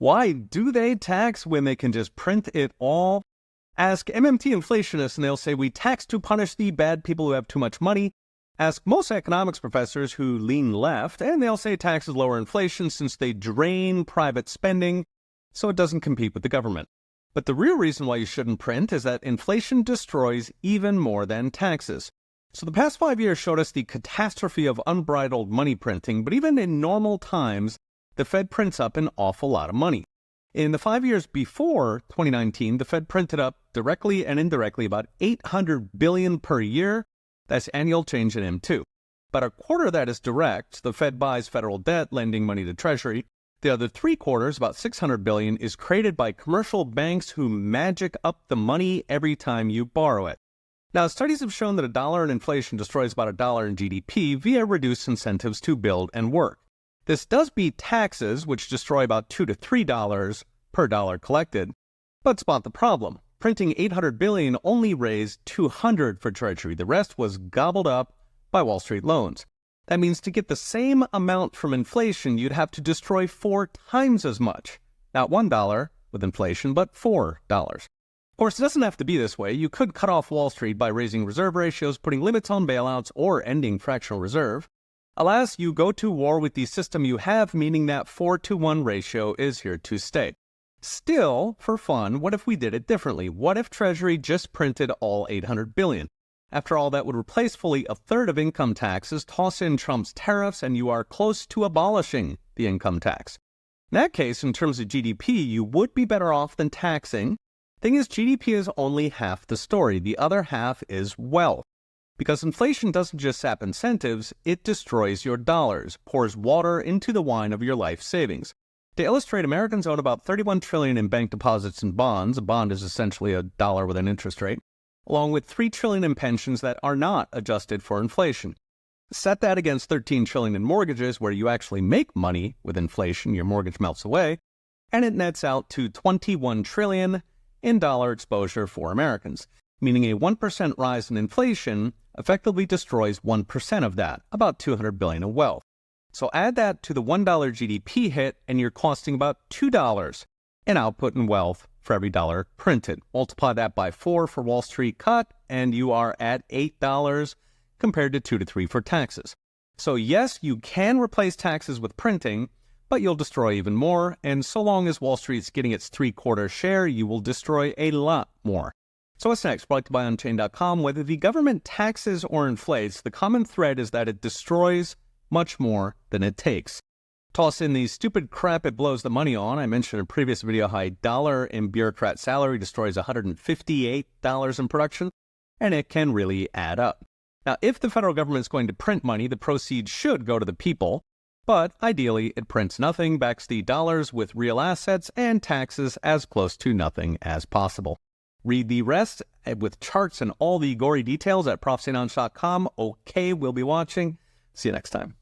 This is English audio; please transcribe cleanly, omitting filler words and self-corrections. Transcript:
Why do they tax when they can just print it all? Ask MMT inflationists and they'll say we tax to punish the bad people who have too much money. Ask most economics professors who lean left and they'll say taxes lower inflation since they drain private spending so it doesn't compete with the government. But the real reason why you shouldn't print is that inflation destroys even more than taxes. So the past 5 years showed us the catastrophe of unbridled money printing, but even in normal times, the Fed prints up an awful lot of money. In the 5 years before 2019, the Fed printed up directly and indirectly about $800 billion per year. That's annual change in M2. But a quarter of that is direct. The Fed buys federal debt, lending money to Treasury. The other 3/4, about $600 billion, is created by commercial banks who magic up the money every time you borrow it. Now, studies have shown that $1 in inflation destroys about $1 in GDP via reduced incentives to build and work. This does beat taxes, which destroy about $2 to $3 per dollar collected. But spot the problem. Printing $800 billion only raised $200 for Treasury. The rest was gobbled up by Wall Street loans. That means to get the same amount from inflation, you'd have to destroy 4 times as much. Not $1 with inflation, but $4. Of course, it doesn't have to be this way. You could cut off Wall Street by raising reserve ratios, putting limits on bailouts, or ending fractional reserve. Alas, you go to war with the system you have, meaning that 4-to-1 ratio is here to stay. Still, for fun, what if we did it differently? What if Treasury just printed all $800 billion? After all, that would replace fully a third of income taxes, toss in Trump's tariffs, and you are close to abolishing the income tax. In that case, in terms of GDP, you would be better off than taxing. Thing is, GDP is only half the story. The other half is wealth. Because inflation doesn't just sap incentives, it destroys your dollars, pours water into the wine of your life savings. To illustrate, Americans own about $31 trillion in bank deposits and bonds. A bond is essentially a dollar with an interest rate, along with $3 trillion in pensions that are not adjusted for inflation. Set that against $13 trillion in mortgages where you actually make money with inflation, your mortgage melts away, and it nets out to $21 trillion in dollar exposure for Americans, meaning a 1% rise in inflation effectively destroys 1% of that, about $200 billion in wealth. So add that to the $1 GDP hit, and you're costing about $2 in output and wealth for every dollar printed. Multiply that by 4 for Wall Street cut, and you are at $8 compared to 2 to 3 for taxes. So yes, you can replace taxes with printing, but you'll destroy even more, and so long as Wall Street's getting its 3/4 share, you will destroy a lot more. So what's next? Brought to you by Unchained.com. Whether the government taxes or inflates, the common thread is that it destroys much more than it takes. Toss in the stupid crap it blows the money on. I mentioned in a previous video how $1 in bureaucrat salary destroys $158 in production, and it can really add up. Now, if the federal government is going to print money, the proceeds should go to the people, but ideally it prints nothing, backs the dollars with real assets, and taxes as close to nothing as possible. Read the rest with charts and all the gory details at profsaintonge.com. Okay, we'll be watching. See you next time.